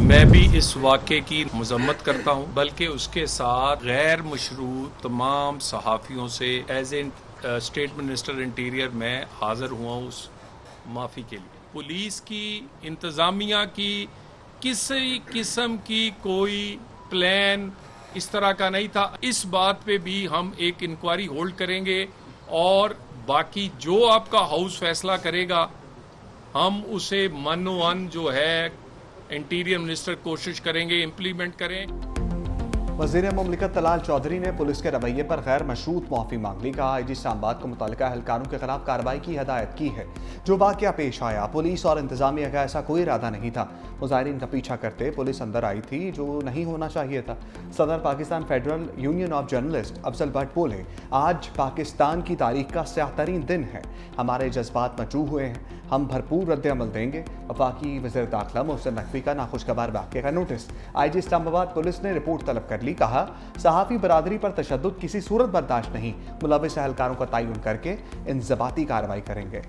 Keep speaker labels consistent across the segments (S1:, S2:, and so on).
S1: मैं भी इस वाक़े की मज़म्मत करता हूँ, बल्कि उसके साथ गैर मशरूत तमाम सहाफ़ियों से as a state minister interior मैं हाज़िर हुआ हूँ उस माफ़ी के लिए। पुलिस की, इंतज़ामिया की किसी किस्म की कोई प्लान इस तरह का नहीं था। इस बात पे भी हम एक इंक्वायरी होल्ड करेंगे और बाकी जो आपका हाउस फैसला करेगा हम उसे मनोवन जो है इंटीरियर मिनिस्टर कोशिश करेंगे इम्प्लीमेंट करें।
S2: वज़ीर मुमलिकत तलाल चौधरी ने पुलिस के रवैये पर गैर मशरूत माफ़ी मांग ली। कहा IG इस्लामाबाद को मुतल्लिका एहलकारों के खिलाफ कार्रवाई की हदायत की है। जो वाक़या पेश आया पुलिस और इंतजामिया का ऐसा कोई इरादा नहीं था। मुजाहिरीन का पीछा करते पुलिस अंदर आई थी, जो नहीं होना चाहिए था। सदर Pakistan federal union of journalist Afzal Bhatt बोले, आज पाकिस्तान की तारीख का स्याह-तरीन दिन है। हमारे जज्बात मचूह हुए हैं, हम भरपूर रद्द-ए-अमल देंगे। वफाकी वज़ीर दाखिला मोहसिन नकवी का नाखुशगवार वाक़े का नोटिस। IG इस्लामाबाद पुलिस ने रिपोर्ट तलब कर ली। कहा, सहाफ़ी बरादरी पर तशद्दुद किसी सूरत बर्दाश्त नहीं। मुलविस एहलकारों का तयन करके इंज़बाती कार्रवाई करेंगे।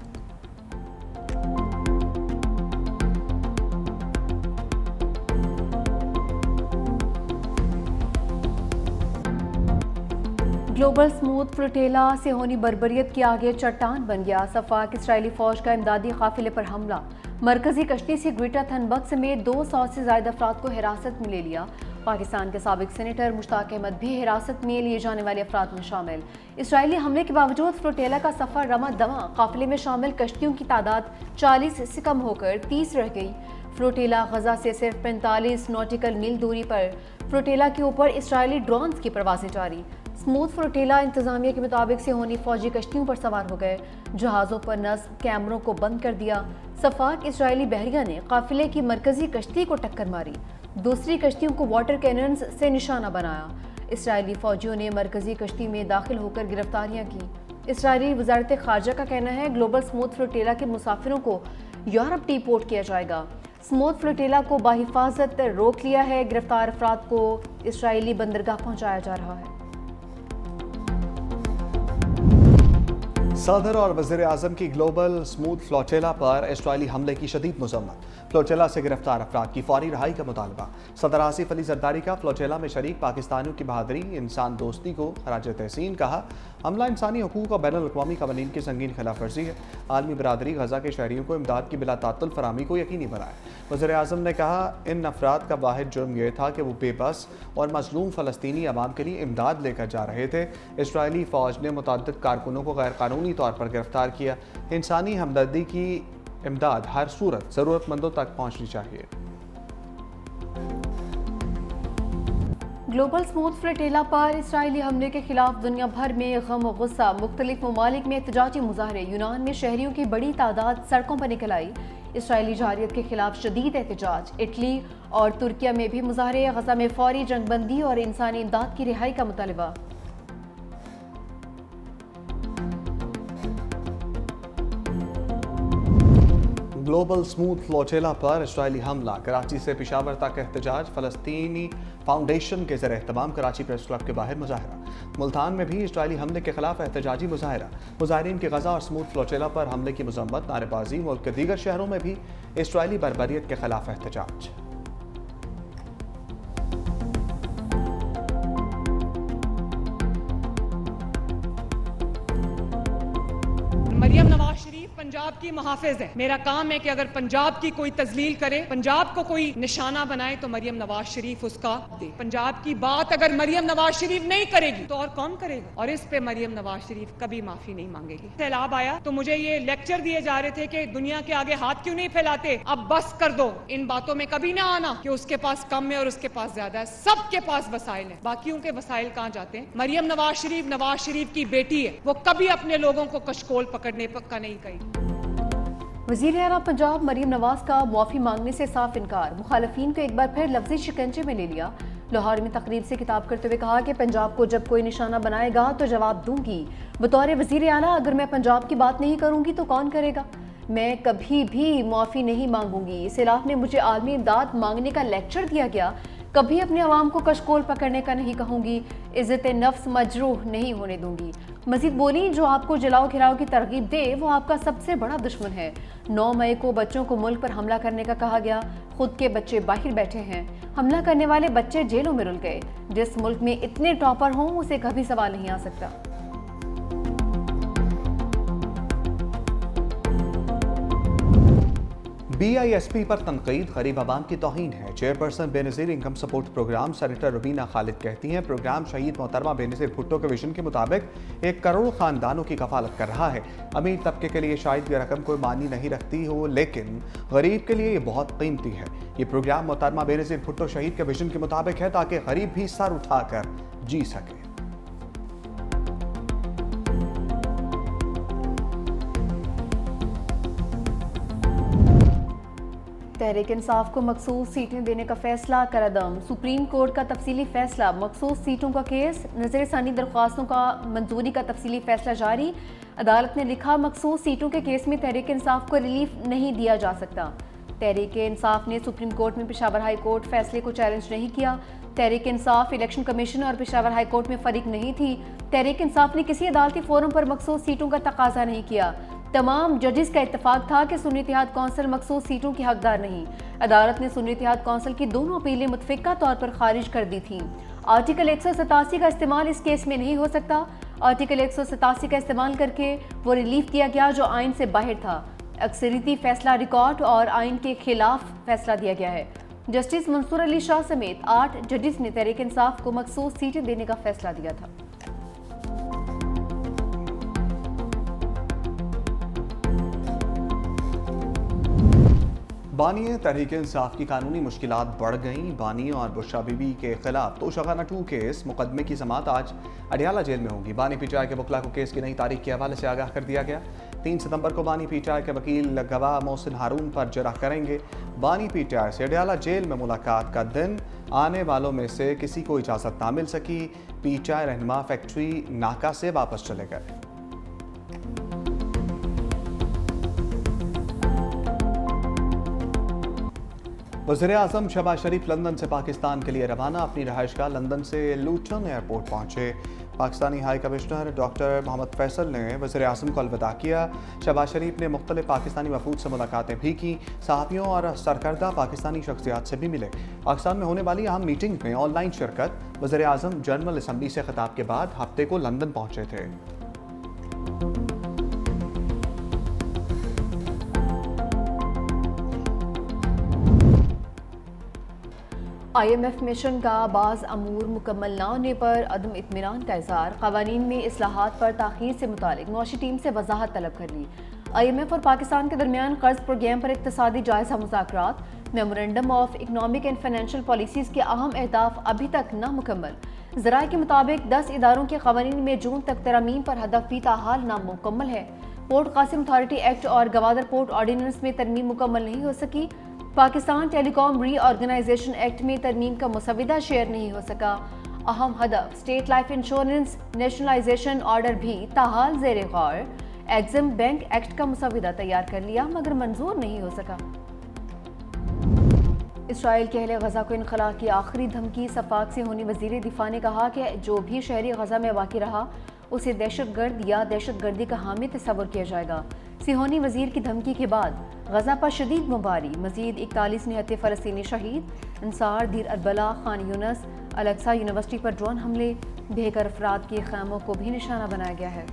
S3: ग्लोबल स्मूथ फ्लोटेला से होनी बर्बरियत के आगे चट्टान बन गया। सफाक इसराइली फौज का इमदादी काफिले पर हमला। मरकजी कश्ती से ग्रेटा थनबर्ग समेत 200 से ज्यादा अफराद को हिरासत में ले लिया। पाकिस्तान के साबिक सेनेटर मुश्ताक अहमद भी हिरासत में लिए जाने वाले अफराद में शामिल। इसराइली हमले के बावजूद फ्लोटेला का सफर रमा दमा। काफिले में शामिल कश्तियों की तादाद 40 से कम होकर 30 रह गई। फ्लोटेला गजा से सिर्फ 45 नॉटिकल मील दूरी पर। फ्लोटेला के ऊपर इसराइली ड्रोन्स की परवाजें जारी। स्मूथ फ्लोटेला इंतजामिया के मुताबिक से होनी फौजी कश्तियों पर सवार हो गए। जहाज़ों पर नस्ब कैमरों को बंद कर दिया। सफाक इसराइली बहरिया ने काफिले की मरकजी कश्ती को टक्कर मारी। दूसरी कश्तियों को वाटर कैनन्स से निशाना बनाया। इसराइली फौजियों ने मरकजी कश्ती में दाखिल होकर गिरफ्तारियां की। इसराइली वजारत खारजा का कहना है ग्लोबल स्मूथ फ्लोटेला के मुसाफिरों को यूरोप डिपोर्ट किया जाएगा। स्मूथ फ्लोटेला को बाहिफाजत रोक लिया है। गिरफ्तार अफराद को इसराइली बंदरगाह पहुंचाया जा रहा है।
S2: सदर और वज़ीर आज़म की ग्लोबल स्मूथ फ्लोटेला पर इसराइली हमले की शदीद मज़म्मत। फ्लोटेला से गिरफ्तार अफराद की फौरी रहाई का मुतालबा। सदर आसिफ अली जरदारी का फ्लोटेला में शरीक पाकिस्तानियों की बहादुरी, इंसान दोस्ती को खराज तहसीन कहा। हमला इंसानी हकूक़ और बैनुल अक़वामी क़वानीन की संगीन खिलाफ वर्जी है। आलमी बरादरी गजा के शहरियों को इमदाद की बिला तातुल फराहमी को यकीनी बनाए। वज़ीर आज़म ने कहा, इन अफराद का वाहिद जुर्म यह था कि वो बेबस और मजलूम फ़लस्तीनी अवाम के लिए इमदाद लेकर जा रहे थे। इसराइली फ़ौज ने मुतअद्दिद कारकुनों को गैर कानूनी तौर पर गिरफ्तार किया। इंसानी हमदर्दी की इमदाद हर सूरत ज़रूरतमंदों तक पहुँचनी चाहिए।
S3: ग्लोबल स्मूथ फ्लोटेला पर इसराइली हमले के खिलाफ दुनिया भर में गम और गुस्सा। मुख्तलिफ ममालिक में एहतजाजी मुजाहरे। यूनान में शहरियों की बड़ी तादाद सड़कों पर निकल आई। इसराइली जारियत के खिलाफ शदीद एहतजाज। इटली और तुर्किया में भी मुजाहरे। गजा में फौरी जंगबंदी और इंसानी इमदाद की रिहाई का मुतालबा।
S2: ग्लोबल स्मूथ फ्लोटेला पर इसराइली हमला। कराची से पेशावर तक एहतजाज। फ़लस्तीनी फाउंडेशन के ज़रिए एहतमाम कराची प्रेस क्लब के बाहर मुजाहरा। मुल्तान में भी इसराइली हमले के खिलाफ एहतजाजी मुजाहरा। मुजाहरीन के गजा और स्मूथ फ्लोटेला पर हमले की मज़म्मत, नारेबाजी। मुल्क के दीगर शहरों में भी इसराइली बर्बरियत के खिलाफ एहतजाज।
S4: मरियम नवाज शरीफ पंजाब की मुहाफिज है। मेरा काम है कि अगर पंजाब की कोई तजलील करे, पंजाब को कोई निशाना बनाए, तो मरियम नवाज शरीफ उसका दे। पंजाब की बात अगर मरियम नवाज शरीफ नहीं करेगी तो और कौन करेगा? और इस पे मरियम नवाज शरीफ कभी माफी नहीं मांगेगी। सैलाब आया तो मुझे ये लेक्चर दिए जा रहे थे कि दुनिया के आगे हाथ क्यों नहीं फैलाते। अब बस कर दो, इन बातों में कभी ना आना कि उसके पास कम है और उसके पास ज्यादा है। सबके पास वसाइल है, बाकियों के वसाइल कहाँ जाते हैं? मरियम नवाज शरीफ की बेटी है, वो कभी अपने लोगों को कशकोल पकड़ने का नहीं कही।
S3: वज़ीर आला पंजाब मरियम नवाज का मुआफ़ी मांगने से साफ इनकार। मुखालफीन को एक बार फिर लफ्ज़ी शिकंजे में ले लिया। लाहौर में तकरीर से खिताब करते हुए कहा कि पंजाब को जब कोई निशाना बनाएगा तो जवाब दूंगी। बतौर वज़ीर आला अगर मैं पंजाब की बात नहीं करूंगी तो कौन करेगा? मैं कभी भी मुआफ़ी नहीं मांगूंगी। सैलाब ने मुझे आलमी इमदाद मांगने का लेक्चर दिया गया। कभी अपने अवाम को कशकोल पकड़ने का नहीं कहूँगी, इज़्ज़त नफ्स मजरूह नहीं होने दूंगी। मजीद बोली, जो आपको जलाओ खिलाओ की तरगीब दे वो आपका सबसे बड़ा दुश्मन है। 9 मई को बच्चों को मुल्क पर हमला करने का कहा गया, खुद के बच्चे बाहर बैठे हैं, हमला करने वाले बच्चे जेलों में रुल गए। जिस मुल्क में इतने टॉपर हों उसे कभी सवाल नहीं आ सकता।
S2: BISP पर तनकीद गरीब आवाम की तौहीन है। Chairperson Benazir income support programme senator Rubina Khalid कहती हैं, प्रोग्राम शहीद मोहतरमा बेनज़ीर भुट्टो के विजन के मुताबिक 1 करोड़ ख़ानदानों की कफालत कर रहा है। अमीर तबके के लिए शायद ये रकम कोई मानी नहीं रखती हो, लेकिन गरीब के लिए ये बहुत कीमती है। ये प्रोग्राम मोहतरमा बेनज़ीर भुट्टो शहीद के विजन के मुताबिक है ताकि गरीब भी सर उठाकर जी सके।
S3: तहरीक इंसाफ को मखसूस सीटें देने का फैसला करदम। सुप्रीम कोर्ट का तफसीली फैसला, मखसूस सीटों का केस, नजरसानी दरख्वास्तों का मंजूरी का तफसीली फैसला जारी। अदालत ने लिखा, मखसूस सीटों के केस में तहरीक इंसाफ को रिलीफ नहीं दिया जा सकता। तहरीक इंसाफ ने सुप्रीम कोर्ट में पेशावर हाई कोर्ट फैसले को चैलेंज नहीं किया। तहरीक इंसाफ इलेक्शन कमीशन और पेशावर हाई कोर्ट में फरीक नहीं थी। तहरीक इंसाफ ने किसी अदालती फोरम पर मखसूस सीटों का तकाजा नहीं किया। तमाम जजेस का इत्तेफाक था कि सुन्नी इत्तेहाद कौंसिल मखसूस सीटों की हकदार नहीं। अदालत ने सुन्नी इत्तेहाद कौंसिल की दोनों अपीलें मुतफ़िका तौर पर खारिज कर दी थीं। आर्टिकल 187 का इस्तेमाल इस केस में नहीं हो सकता। आर्टिकल 187 का इस्तेमाल करके वो रिलीफ दिया गया जो आइन से बाहर था। अक्सरियती फैसला रिकॉर्ड और आइन के खिलाफ फैसला दिया गया है। जस्टिस मंसूर अली शाह समेत 8 जजेस ने तहरीक इंसाफ को मखसूस सीटें देने का फैसला दिया था।
S2: बानी तहरीक इंसाफ की कानूनी मुश्किलात बढ़ गईं। बानी और बुशरा बीबी के खिलाफ तोशाखाना 2 केस मुकदमे की समाअत आज अडियाला जेल में होगी। बानी पीटीआई के वकला को केस की नई तारीख के हवाले से आगाह कर दिया गया। 3 सितंबर को बानी पीटीआई के वकील गवाह मोहसिन हारून पर जरह करेंगे। बानी पीटीआई से अडियाला जेल में मुलाकात का दिन, आने वालों में से किसी को इजाज़त ना मिल सकी। पीटीआई रहनुमा फैक्ट्री नाका से वापस चले गए। वज़ीर-ए-आज़म शहबाज शरीफ लंदन से पाकिस्तान के लिए रवाना। अपनी रहायशगाह लंदन से लूटन एयरपोर्ट पहुंचे। Pakistani high commissioner doctor Mohammad Faisal ने वज़ीर-ए-आज़म को अलविदा किया। शहबाज शरीफ ने मुख्तलिफ पाकिस्तानी वफूद से मुलाकातें भी की। सहाफ़ियों और सरकर्दा पाकिस्तानी शख्सियात से भी मिले। पाकिस्तान में होने वाली अहम मीटिंग में ऑनलाइन शिरकत। वज़ीर-ए-आज़म जनरल असम्बली से खिताब के बाद हफ्ते को लंदन पहुंचे थे।
S3: IMF मिशन का बाज़ अमूर मुकम्मल न होने पर अदम इत्मीनान का इज़हार। क़वानीन में इस्लाहात पर ताख़ीर से मुतालिक मौशी टीम से वजाहत तलब कर ली। IMF और पाकिस्तान के दरमियान कर्ज प्रोग्राम पर इक़्तिसादी जायज़ा मुज़ाकरात। Memorandum of economic and financial policies के अहम अहदाफ अभी तक नामुकम्मल। ज़राए के मुताबिक 10 इदारों के क़वानीन में जून तक तरमीम पर हदफ भी ताहाल नामुकम्मल है। पोर्ट कासिम अथॉरिटी एक्ट और गवादर पोर्ट ऑर्डिनेंस में तरमीम मुकम्मल नहीं हो सकी। पाकिस्तान टेलीकॉम रीऑर्गेनाइजेशन एक्ट में तरमीम का मुसविदा शेयर नहीं हो सका। अहम हदफ state life insurance nationalization order भी ताहाल ज़ेरे गौर। एग्जिम बैंक एक्ट का मुसविदा तैयार कर लिया मगर मंजूर नहीं हो सका। इसराइल के अहले गजा को इनखला की आखिरी धमकी। सफाक से होनी वजीर दिफा ने कहा कि जो भी शहरी गजा में वाक़ रहा उसे दहशतगर्द या दहशतगर्दी का हामी तस्वर किया जाएगा। सिहोनी वजीर की धमकी के बाद गजा पर शदीद बमबारी। मजीद 41 निहत्ते फ़लस्तीनी शहीद। अंसार, दीर अरबला, खान यूनस, अल-अक्सा यूनिवर्सिटी पर ड्रोन हमले। बेघर अफराद के खैमों को भी निशाना बनाया गया है।